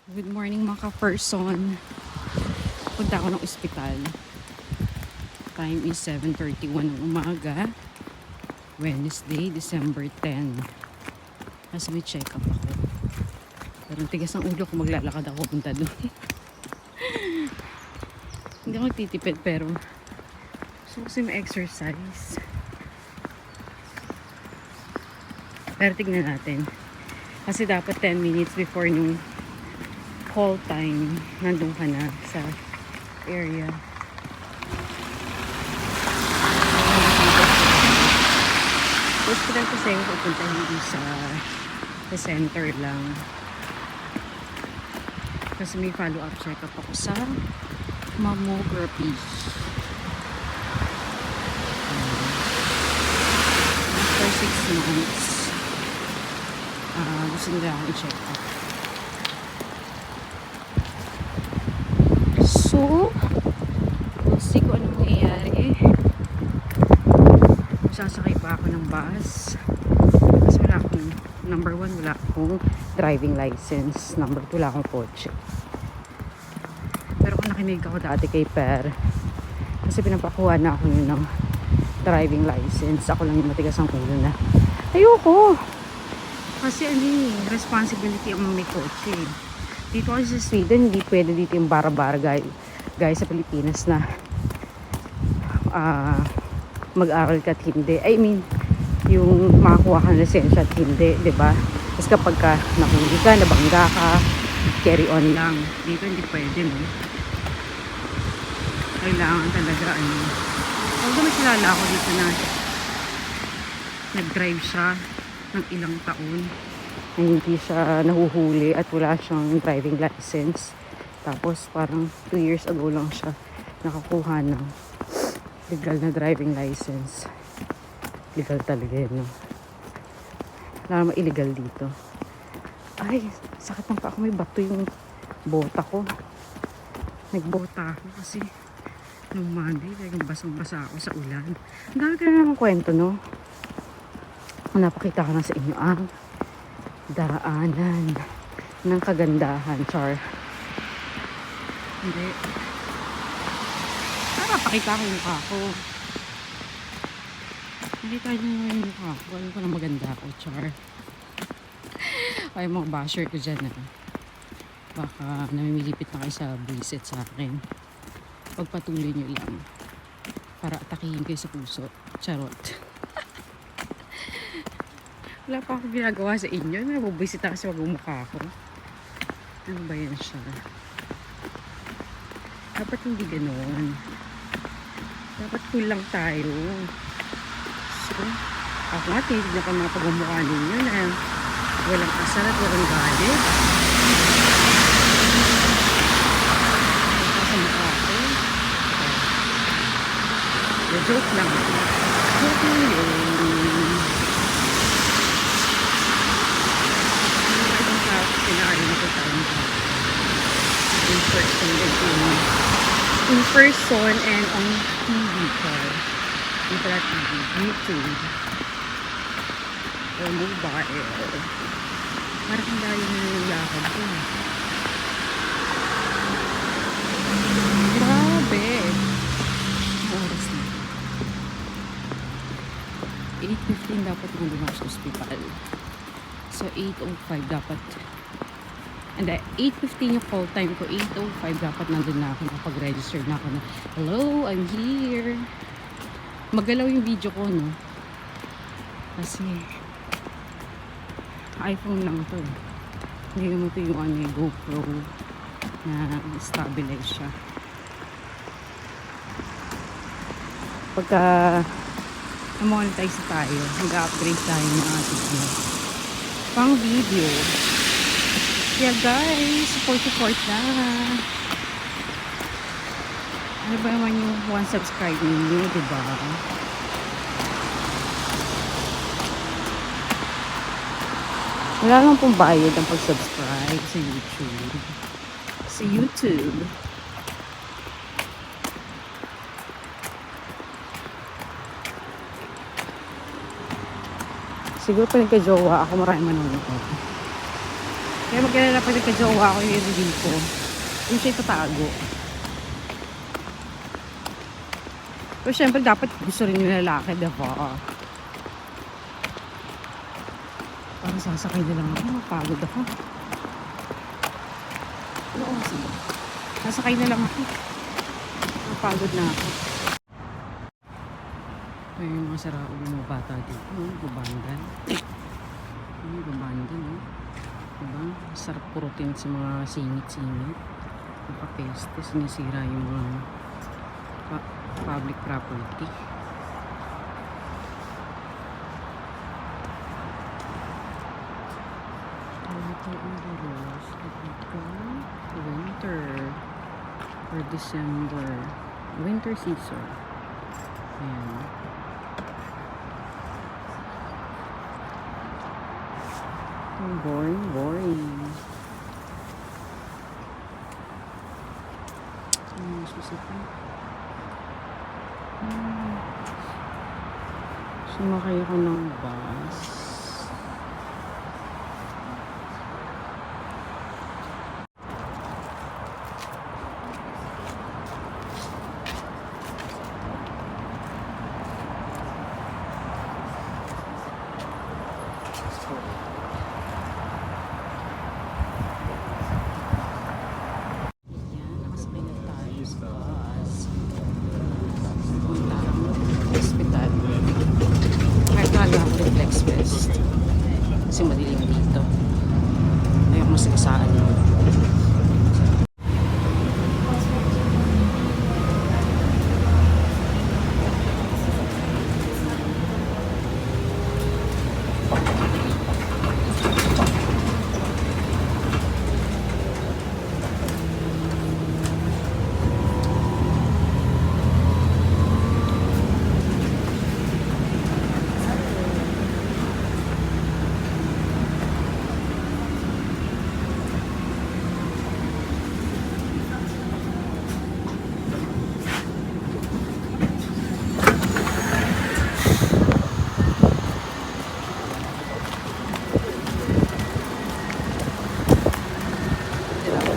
Good morning mga ka-person. Punta ako ng ospital. Time is 7:31 ng umaga. Wednesday, December 10. Kasi may check-up ako. Pero tigas ang ulo ko, maglalakad ako punta doon. Hindi ako titipid pero gusto ko kasi ma-exercise. Pero tignan natin. Kasi dapat 10 minutes before nung call time, nandun ka na sa area. Hospital kasi yung pupunta hindi sa center lang. Kasi may follow-up check-up ako sa mammography. After 6 months, gusto nila akong i-check up. So, we'll see kung anong nangyayari. Sasakay pa ako ng bus. Kasi wala akong, number 1, wala akong driving license. Number 2, wala akong kotse. Pero kung nakinig ako dati kay Per, kasi pinapakuha na ako yun ng driving license. Ako lang yung matigas ang ulo na ayoko. Kasi responsibility ang may kotse. Dito kasi sa Sweden, hindi pwede dito yung bara-bara guys sa Pilipinas na mag-aral ka at hindi. I mean, yung makakuha ka ng lisensya at hindi, di ba? Tapos kapag ka nahuli ka, nabangga ka, carry on lang. Dito hindi pwede, no? Kailangan talaga, although may kilala ako dito na nag-drive siya ng ilang taon na hindi siya nahuhuli at wala siyang driving license. Tapos parang 2 years ago lang siya nakakuha ng legal na driving license. Legal talaga yun, no? Wala naman illegal dito. Ay, sakit ng pa ako. May bato yung bota ko. Nagbota ako kasi nung Monday, talagang basang-basa ako sa ulan. Ang dami ka na naman kwento, no? Napakita ko na sa inyo ang daanan ng kagandahan, char. Hindi. Napakita ko yung mukha ko. Nakita nyo yung mukha ko. Alam ko na maganda ako, char. Ay, mga basher ko dyan, baka namimilipit na kayo sa visit sa akin. Pagpatuloy nyo lang para atakihin kayo sa puso. Charot. Wala pa ako ginagawa sa inyo. Nabubisita kasi wag mukha ko. Ano ba yan siya? Dapat hindi ganoon. Dapat cool lang tayo. So, ako nga, tinignan ko mga pagmumukha ninyo na walang asar at walang galit. Sa mukha ko. Joke lang. Joke lang yun. In person and on TV call. Hindi pala TV, YouTube. Or mobile. Parang kung dahil yung yakab ko. Grabe. Oras na. 8:15 dapat nandun sa hospital. So 8:05 dapat. And 8:15 yung call time ko. 8:05 dapat nandun na ako. Nakapag-register na ako na, hello, I'm here. Magalaw yung video ko, no? Kasi iPhone lang to. Hindi naman to yung GoPro na stabilize siya. Pagka monetize tayo, mag-upgrade tayo ng ating pang video. Yeah guys, support na. Ano ba naman yung 1 subscribe ninyo, diba? Wala lang pong bayad ang pag-subscribe sa YouTube. Sa YouTube. Siguro pa nagka-jowa ako, maraming manonood. Kaya magkilala pa rin ka-jowa ko yung reveal ko. Yung siya itatago. Pero syempre dapat gusto rin yung lalaki, diba? Parang sasakay na lang ako. Mapagod ako. Oo, sige. Sasakay na lang ako. Mapagod na ako. Ay, yung mga saraulo mga bata dito. Gubandan. Gubandan, eh. Diba? Sarap purutin sa mga singit-singit. Napapeste. Sinisira yung mga public property. Ito ang Buros. Ito, winter or December. Winter season. Ayan. Boring. Susipan. Sumakay ako ng bus. Kasi madilim dito. Ayoko masigasaan yun.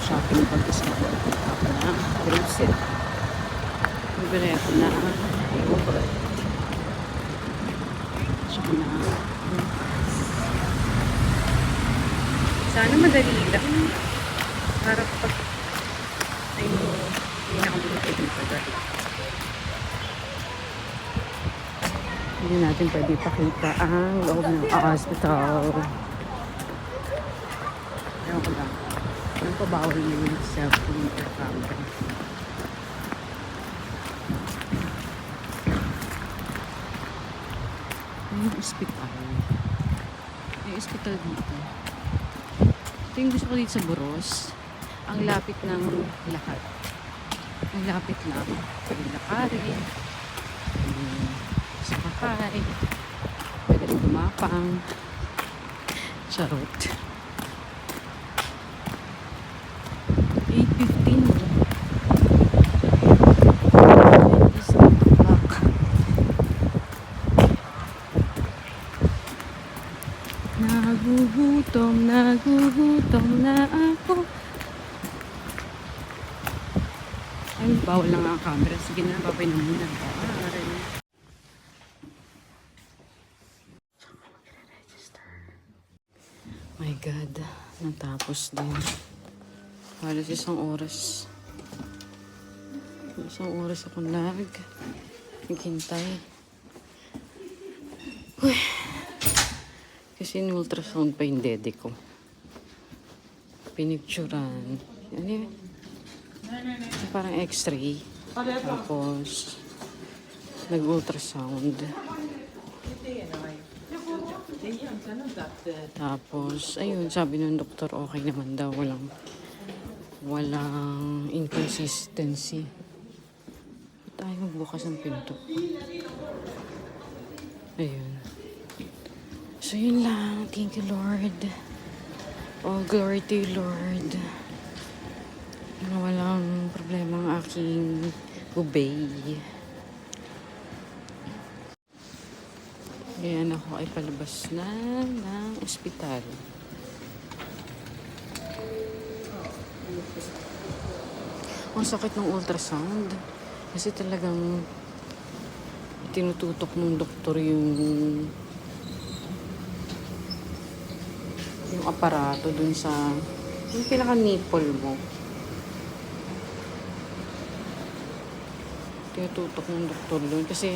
Shopping pag-discover ako na grocery. Bibili ako na yogurt. Tsaka na sana madali lang. Para pag ay hindi na ako bumili dito dahil hindi natin pwede pakita ang loob ng hospital. Ewan ko lang. Ang pabawal yung self-intercamera. Yung ospital. May ospital dito. Ito yung gusto ko dito sa Buros. Ang lapit ng lahat. Ang lapit lang. Pwede lakarin. Pwede sakakay. Pwede gumapang. Charot. 8:15. Nagugutom na ako. Ay, bawal lang ang camera. Sige na, babay na muna. My God, natapos din. Halos isang oras ako naghintay. Uy. Kasi in-ultrasound pa yung dede ko. Pinicturan. Ano yun? Parang x-ray. Tapos nag-ultrasound. Tapos ayun, sabi ng doktor okay naman daw, walang inconsistency. Tayo magbukas ng pinto. Ayun. So yun lang. Thank you, Lord. All glory to you, Lord. Walang problema ang aking ubay. Ayan, ako ay palabas na ng ospital. Ang sakit ng ultrasound. Kasi talagang tinututok ng doktor yung aparato dun sa yung pinaka-nipple mo. Tinututok ng doktor dun kasi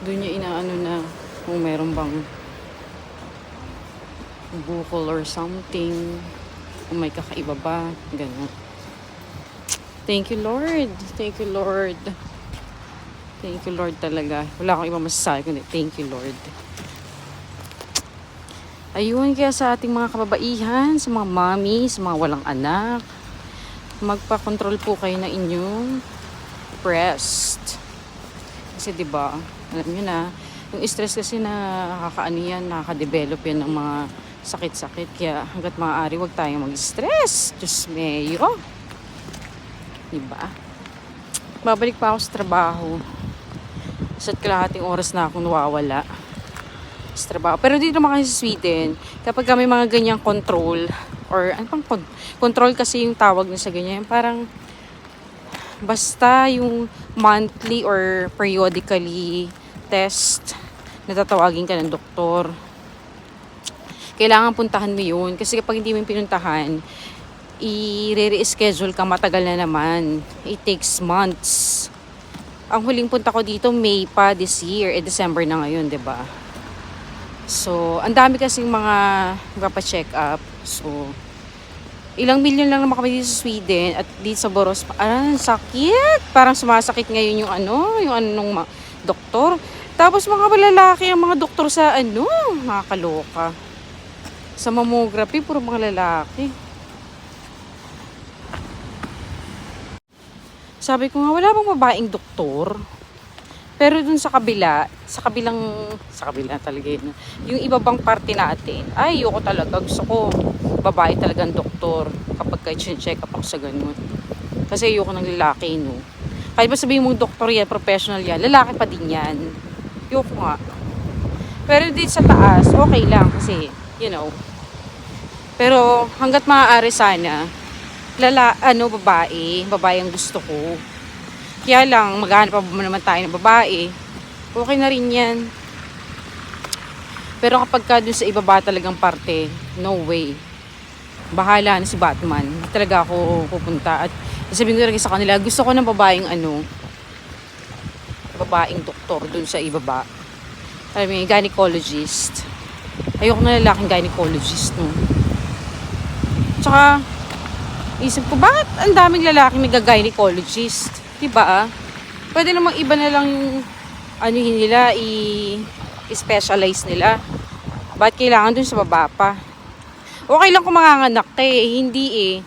dun niya inaano na kung meron bang bukol or something, kung may kakaiba ba, ganun. Thank you, Lord. Thank you, Lord. Thank you, Lord talaga. Wala akong iba masasabi kundi thank you, Lord. Ayun, kaya sa ating mga kababaihan, sa mga mommy, sa mga walang anak, magpa-control po kayo ng inyong breast. Kasi 'di ba, alam niyo na, yung stress kasi nakakaano yan, nakaka-develop yan ng mga sakit-sakit. Kaya hanggat maaari, wag tayong mag-stress. Diyos mayo. 'Di ba? Babalik pa ako sa trabaho. Isa't kalahating oras na akong nawawala sa trabaho. Pero dito naman kasi sa Sweden, kapag may mga ganyang control, or ano pang control kasi yung tawag na sa ganyan, parang basta yung monthly or periodically test, natatawagin ka ng doktor. Kailangan puntahan mo yun. Kasi kapag hindi mo yung pinuntahan, i-re-schedule ka, matagal na naman. It takes months. Ang huling punta ko dito, May pa this year. December na ngayon, 'di ba? So, ang dami kasing mga magpa-check up. So, ilang milyon lang naman kami dito sa Sweden at dito sa Borås. Sakit! Parang sumasakit ngayon yung nung doktor. Tapos mga lalaki ang mga doktor sa nakakaloka. Sa mammography, puro mga lalaki. Sabi ko nga, wala bang babaeng doktor? Pero dun sa kabilang talaga yun. Yung iba bang parte natin, ay, ayoko talaga. Gusto ko, babae talagang doktor kapag check up ako sa ganun. Kasi ayoko ng lalaki, no? Kahit ba sabihin mong doktor yan, professional yan, lalaki pa din yan. Ayoko nga. Pero dito sa taas, okay lang kasi, Pero hanggat maaari sana, babae ang gusto ko. Kaya lang, maghanap pa naman tayo ng babae. Okay na rin yan. Pero kapag ka dun sa ibaba talagang parte, no way. Bahala na si Batman. Hindi talaga ako pupunta. At sabihin ko rin sa kanila, gusto ko ng babaeng doktor dun sa ibaba. Alam mo, gynecologist. Ayoko na lalaking gynecologist, no. Tsaka, isip ko, bakit ang daming lalaking nag-gynecologist? Diba? Pwede namang iba na lang yung nila, i-specialize nila. Bakit kailangan dun sa baba pa? Okay lang kung manganganak ka hindi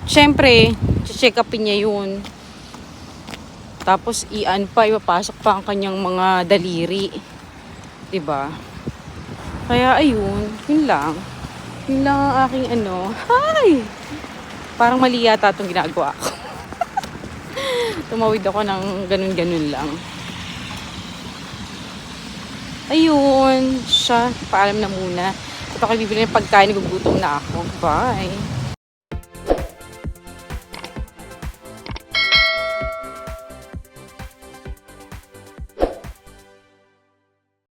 Siyempre, check upin niya yun. Tapos, ipapasok pa ang kanyang mga daliri. Diba? Kaya, ayun, yun lang. Yun lang ang aking Hi! Parang mali yata itong ginagawa ko. Tumawid ako ng ganun-ganun lang. Ayun, paalam na muna. At ako bibili ng pagkain, nagugutom na ako. Bye!